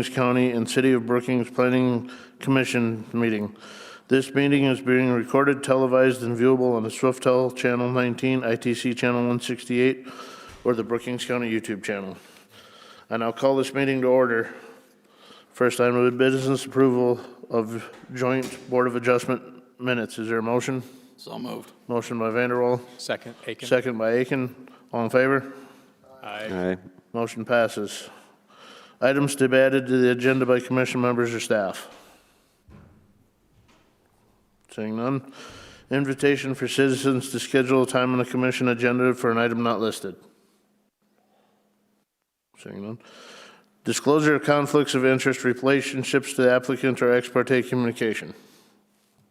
County and City of Brookings Planning Commission meeting. This meeting is being recorded, televised, and viewable on the Swiftel Channel 19, ITC Channel 168, or the Brookings County YouTube channel. I now call this meeting to order. First item of business, approval of joint Board of Adjustment minutes. Is there a motion? So moved. Motion by Vanderwall. Second, Aiken. Second by Aiken. All in favor? Aye. Motion passes. Items to be added to the agenda by commission members or staff. Seeing none. Invitation for citizens to schedule a time on the commission agenda for an item not listed. Seeing none. Disclosure of conflicts of interest, relationships to the applicant or ex parte communication.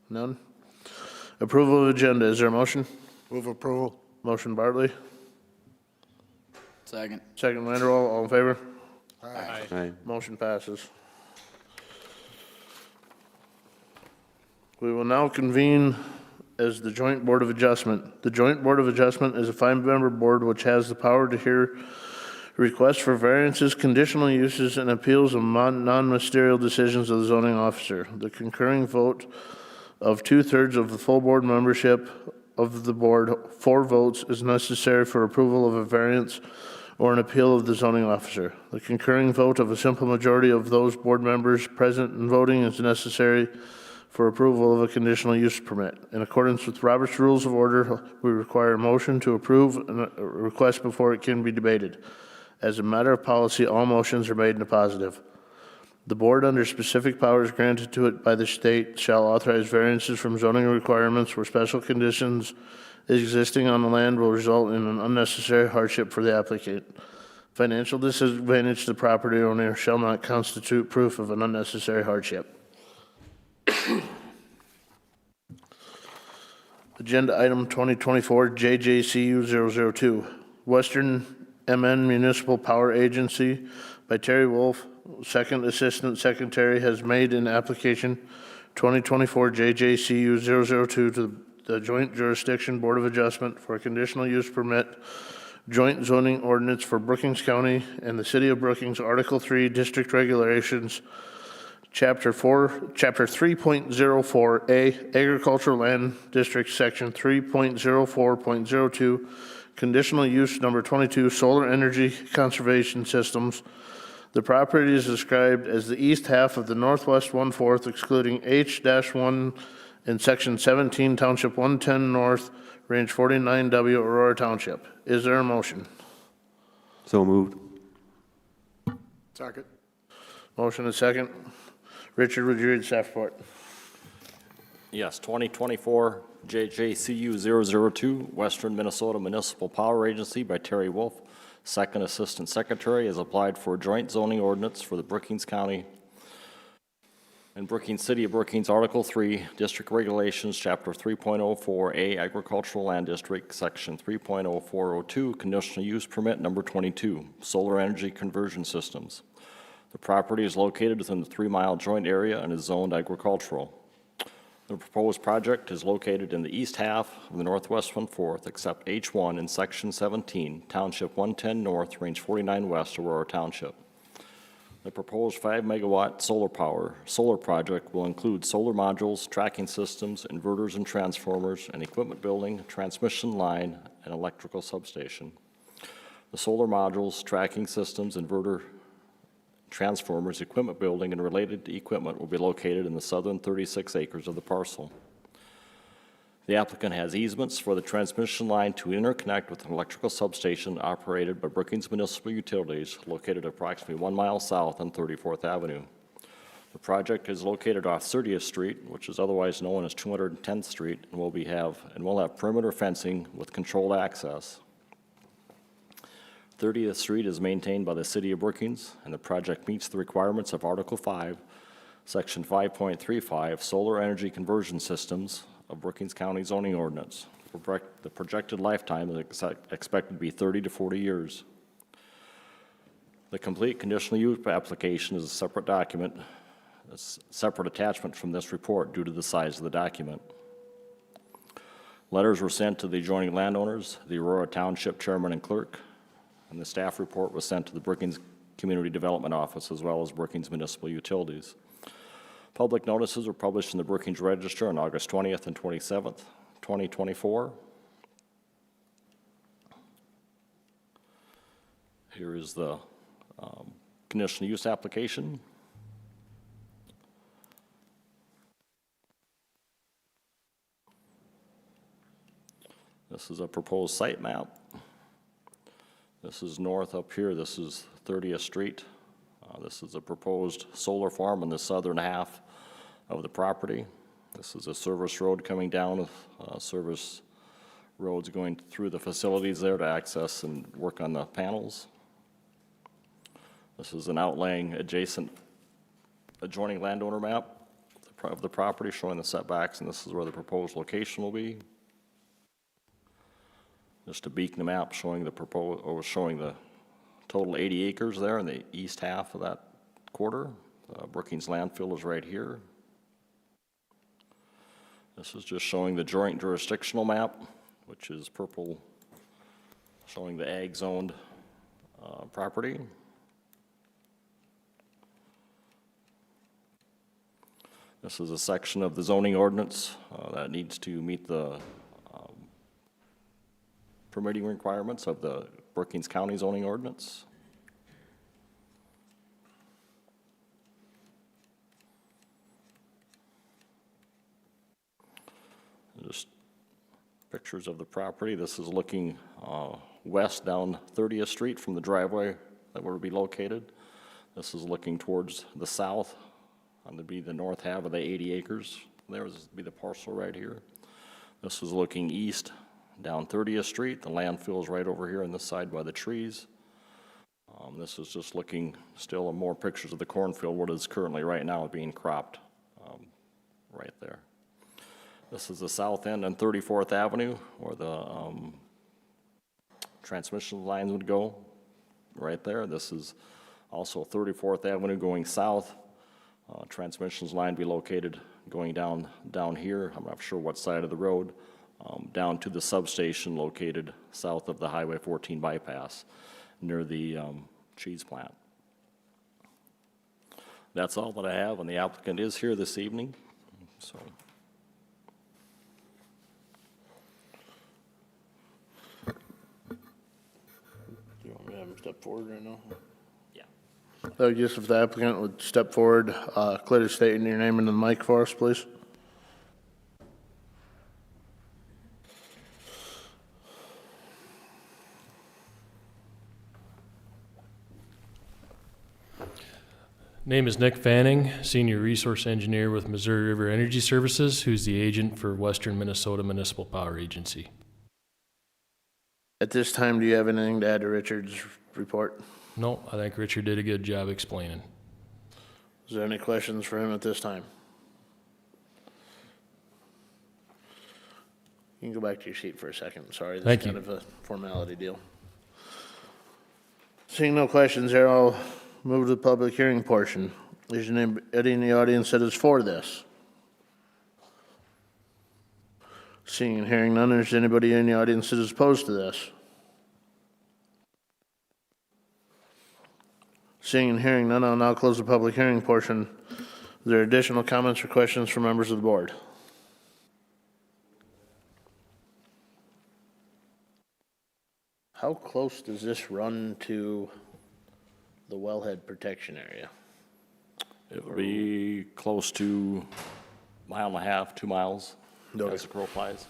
None. Approval of agenda. Is there a motion? Move approval. Motion Bartley. Second. Second Vanderwall. All in favor? Aye. Motion passes. We will now convene as the Joint Board of Adjustment. The Joint Board of Adjustment is a 5-member board which has the power to hear requests for variances, conditional uses, and appeals of non-ministerial decisions of the zoning officer. The concurring vote of 2/3 of the full board membership of the board, 4 votes, is necessary for approval of a variance or an appeal of the zoning officer. The concurring vote of a simple majority of those board members present and voting is necessary for approval of a conditional use permit. In accordance with Robert's Rules of Order, we require a motion to approve a request before it can be debated. As a matter of policy, all motions are made in the positive. The board, under specific powers granted to it by the state, shall authorize variances from zoning requirements where special conditions existing on the land will result in an unnecessary hardship for the applicant. Financial disadvantage to the property owner shall not constitute proof of an unnecessary hardship. Agenda item 2024 JJCU 002, Western MN Municipal Power Agency by Terry Wolf, Second Assistant Secretary, has made an application 2024 JJCU 002 to the Joint Jurisdiction Board of Adjustment for a conditional use permit, joint zoning ordinance for Brookings County and the City of Brookings, Article 3, District Regulations, Chapter 3.04A, Agricultural Land District, Section 3.04.02, Conditional Use Number 22, Solar Energy Conservation Systems. The property is described as the east half of the northwest 1/4, excluding H-1 in Section 17, Township 110 North, Range 49W, Aurora Township. Is there a motion? So moved. Second. Motion and second. Richard, would you read staff report? Yes, 2024 JJCU 002, Western Minnesota Municipal Power Agency by Terry Wolf, Second Assistant Secretary, has applied for a joint zoning ordinance for the Brookings County and Brookings City of Brookings, Article 3, District Regulations, Chapter 3.04A, Agricultural Land District, Section 3.0402, Conditional Use Permit Number 22, Solar Energy Conversion Systems. The property is located within the 3-mile joint area and is zoned agricultural. The proposed project is located in the east half of the northwest 1/4, except H1 in Section 17, Township 110 North, Range 49 West, Aurora Township. The proposed 5-megawatt solar project will include solar modules, tracking systems, inverters and transformers, an equipment building, transmission line, and electrical substation. The solar modules, tracking systems, inverter, transformers, equipment building, and related equipment will be located in the southern 36 acres of the parcel. The applicant has easements for the transmission line to interconnect with an electrical substation operated by Brookings Municipal Utilities, located approximately 1 mile south on 34th Avenue. The project is located off 30th Street, which is otherwise known as 210th Street, and will have perimeter fencing with controlled access. 30th Street is maintained by the City of Brookings, and the project meets the requirements of Article 5, Section 5.35, Solar Energy Conversion Systems of Brookings County Zoning Ordinance. The projected lifetime is expected to be 30 to 40 years. The complete conditional use application is a separate document, a separate attachment from this report due to the size of the document. Letters were sent to the adjoining landowners, the Aurora Township Chairman and Clerk, and the staff report was sent to the Brookings Community Development Office, as well as Brookings Municipal Utilities. Public notices were published in the Brookings Register on August 20th and 27th, 2024. Here is the conditional use application. This is a proposed site map. This is north up here. This is 30th Street. This is a proposed solar farm in the southern half of the property. This is a service road coming down, service roads going through the facilities there to access and work on the panels. This is an outlying adjoining landowner map of the property showing the setbacks, and this is where the proposed location will be. Just a beacon map showing the total 80 acres there in the east half of that quarter. Brookings landfill is right here. This is just showing the joint jurisdictional map, which is purple, showing the ag zoned property. This is a section of the zoning ordinance that needs to meet the permitting requirements of the Brookings County zoning ordinance. Just pictures of the property. This is looking west down 30th Street from the driveway that will be located. This is looking towards the south, and to be the north half of the 80 acres. There would be the parcel right here. This is looking east down 30th Street. The landfill is right over here on this side by the trees. This is just looking still more pictures of the cornfield, what is currently right now being cropped right there. This is the south end on 34th Avenue where the transmission lines would go right there. This is also 34th Avenue going south. Transmissions line be located going down here. I'm not sure what side of the road. Down to the substation located south of the Highway 14 bypass near the cheese plant. That's all that I have, and the applicant is here this evening. So. Do you want me to have him step forward right now? Yeah. Just if the applicant would step forward, clearly stating your name into the mic for us, please. Name is Nick Fanning, Senior Resource Engineer with Missouri River Energy Services, who's the agent for Western Minnesota Municipal Power Agency. At this time, do you have anything to add to Richard's report? No, I think Richard did a good job explaining. Is there any questions for him at this time? You can go back to your seat for a second. Sorry, this Thank is you. kind of a formality deal. Seeing no questions here, I'll move to the public hearing portion. Is there anybody in the audience that is for this? Seeing and hearing none, is there anybody in the audience that is opposed to this? Seeing and hearing none, I'll now close the public hearing portion. Are there additional comments or questions from members of the board? How close does this run to the wellhead protection area? It would be close to 1.5 miles, 2 miles, Okay. as the crow flies.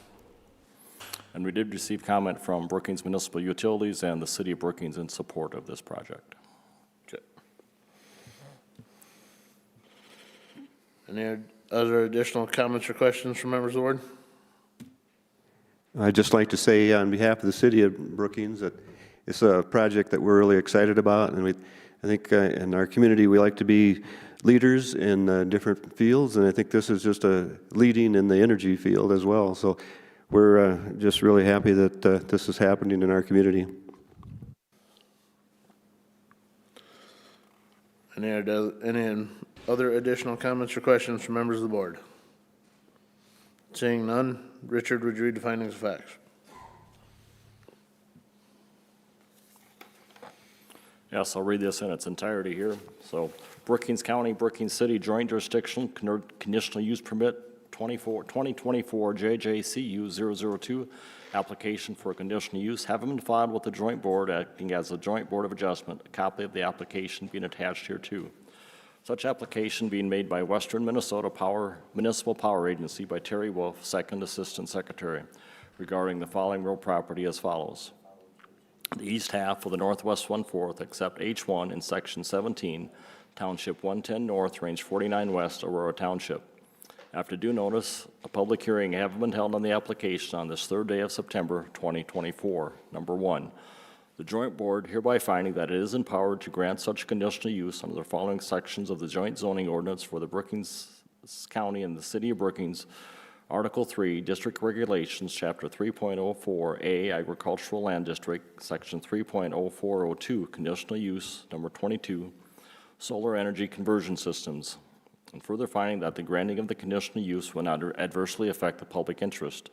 And we did receive comment from Brookings Municipal Utilities and the City of Brookings in support of this project. Okay. Any other additional comments or questions from members of the board? I'd just like to say on behalf of the city of Brookings that it's a project that we're really excited about, and I think in our community we like to be leaders in different fields, and I think this is just a leading in the energy field as well. So we're just really happy that this is happening in our community. Any other additional comments or questions from members of the board? Seeing none, Richard, would you read the findings of facts? Yes, I'll read this in its entirety here. So Brookings County, Brookings City Joint Jurisdiction Conditional Use Permit 2024 JJCU 002, application for conditional use having been filed with the joint board acting as a joint board of adjustment, a copy of the application being attached here too. Such application being made by Western Minnesota Municipal Power Agency by Terry Wolf, Second Assistant Secretary, regarding the following real property as follows. The east half of the northwest 1/4, except H1 in Section 17, Township 110 North, Range 49 West, Aurora Township. After due notice, a public hearing having been held on the application on this 3rd day of September 2024. Number 1, the joint board hereby finding that it is empowered to grant such conditional use under the following sections of the joint zoning ordinance for the Brookings County and the City of Brookings, Article 3, District Regulations, Chapter 3.04A, Agricultural Land District, Section 3.0402, Conditional Use, Number 22, Solar Energy Conversion Systems, and further finding that the granting of the conditional use will not adversely affect the public interest.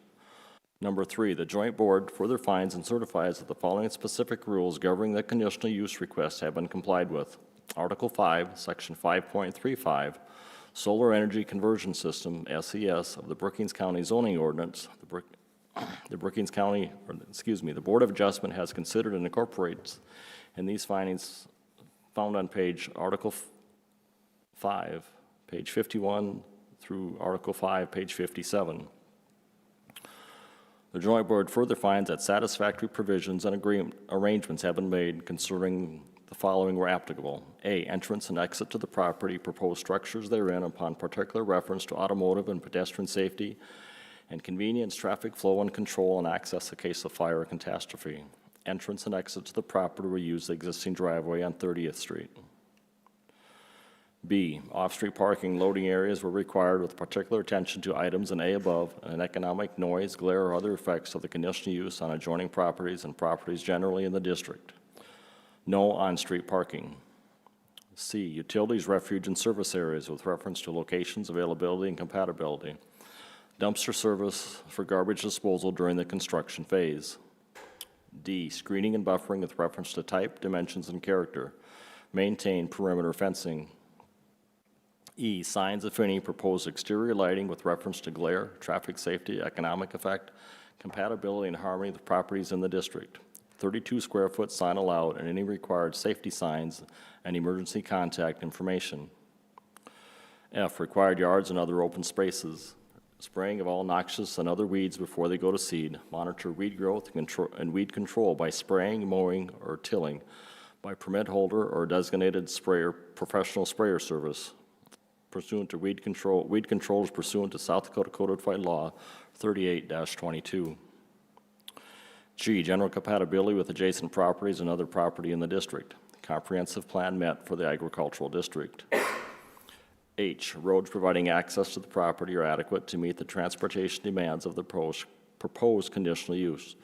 Number 3, the joint board further finds and certifies that the following specific rules governing the conditional use requests have been complied with. Article 5, Section 5.35, Solar Energy Conversion System, SES, of the Brookings County zoning ordinance. The Brookings County, the Board of Adjustment has considered and incorporates in these findings found on Article 5, page 51 through Article 5, page 57. The joint board further finds that satisfactory provisions and arrangements have been made concerning the following were applicable. A, entrance and exit to the property, proposed structures therein upon particular reference to automotive and pedestrian safety and convenience, traffic flow and control, and access in case of fire or catastrophe. Entrance and exit to the property will use the existing driveway on 30th Street. B, off-street parking loading areas were required with particular attention to items in A above and economic noise, glare, or other effects of the conditional use on adjoining properties and properties generally in the district. No on-street parking. C, utilities, refuge, and service areas with reference to locations, availability, and compatibility. Dumpster service for garbage disposal during the construction phase. D, screening and buffering with reference to type, dimensions, and character. Maintain perimeter fencing. E, signs if any, proposed exterior lighting with reference to glare, traffic safety, economic effect, compatibility, and harmony with properties in the district. 32 square foot sign allowed, and any required safety signs and emergency contact information. F, required yards and other open spaces. Spraying of all noxious and other weeds before they go to seed. Monitor weed growth and weed control by spraying, mowing, or tilling by permit holder or designated sprayer, professional sprayer service. Pursuant to weed control is pursuant to South Dakota Codified Law 38-22. G, general compatibility with adjacent properties and other property in the district. Comprehensive plan met for the agricultural district. H, roads providing access to the property are adequate to meet the transportation demands of the proposed conditional use.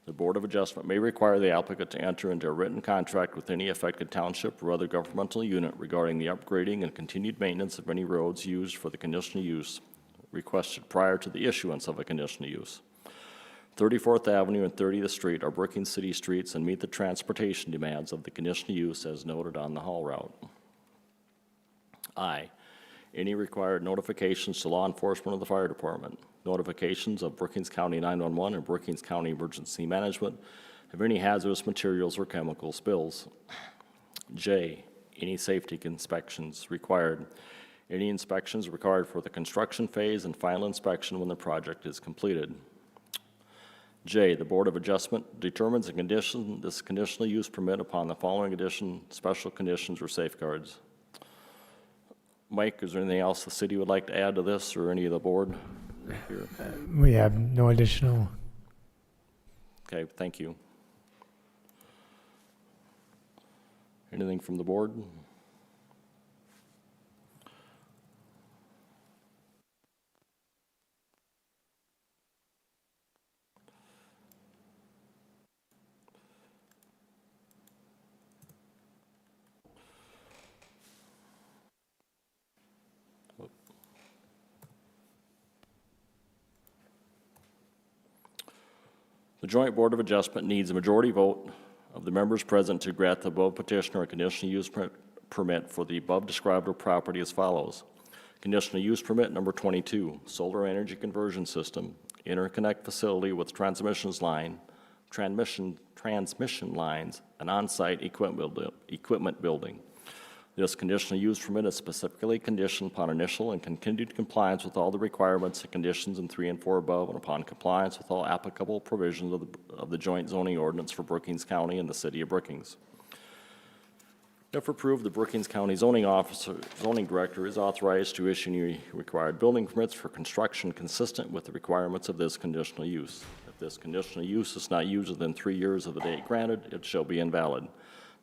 The Board of Adjustment may require the applicant to enter into a written contract with any affected township or other governmental unit regarding the upgrading and continued maintenance of any roads used for the conditional use requested prior to the issuance of a conditional use. 34th Avenue and 30th Street are Brookings City streets and meet the transportation demands of the conditional use as noted on the haul route. I, any required notifications to law enforcement of the fire department, notifications of Brookings County 911 and Brookings County Emergency Management of any hazardous materials or chemical spills. J, any safety inspections required. Any inspections required for the construction phase and final inspection when the project is completed. J, the Board of Adjustment determines this conditional use permit upon the following special conditions or safeguards. Mike, is there anything else the city would like to add to this or any of the board here? We have no additional. Okay, thank you. Anything from the board? The Joint Board of Adjustment needs a majority vote of the members present to grant the above petition or conditional use permit for the above described property as follows. Conditional use permit number 22, solar energy conversion system, interconnect facility with transmission lines, and on-site equipment building. This conditional use permit is specifically conditioned upon initial and continued compliance with all the requirements and conditions in 3 and 4 above, and upon compliance with all applicable provisions of the joint zoning ordinance for Brookings County and the city of Brookings. If approved, the Brookings County zoning director is authorized to issue any required building permits for construction consistent with the requirements of this conditional use. If this conditional use is not used within 3 years of the date granted, it shall be invalid.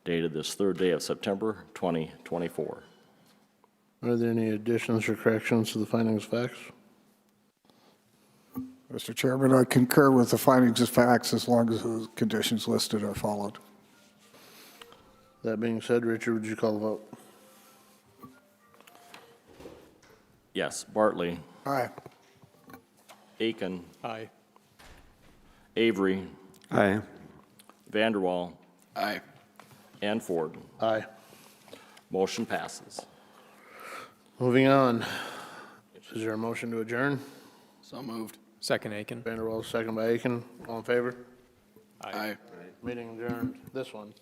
Dated this 3rd day of September, 2024. Are there any additions or corrections to the findings of facts? Mr. Chairman, I concur with the findings of facts as long as the conditions listed are followed. That being said, Richard, would you call the vote? Yes, Bartley, Aye. Aiken, Aye. Avery, Aye. Vanderwall, Aye. and Ford. Aye. Motion passes. Moving on. Is there a motion to adjourn? So moved. Second Aiken. Vanderwall, second by Aiken. All in favor? Aye. Meeting adjourned. This one.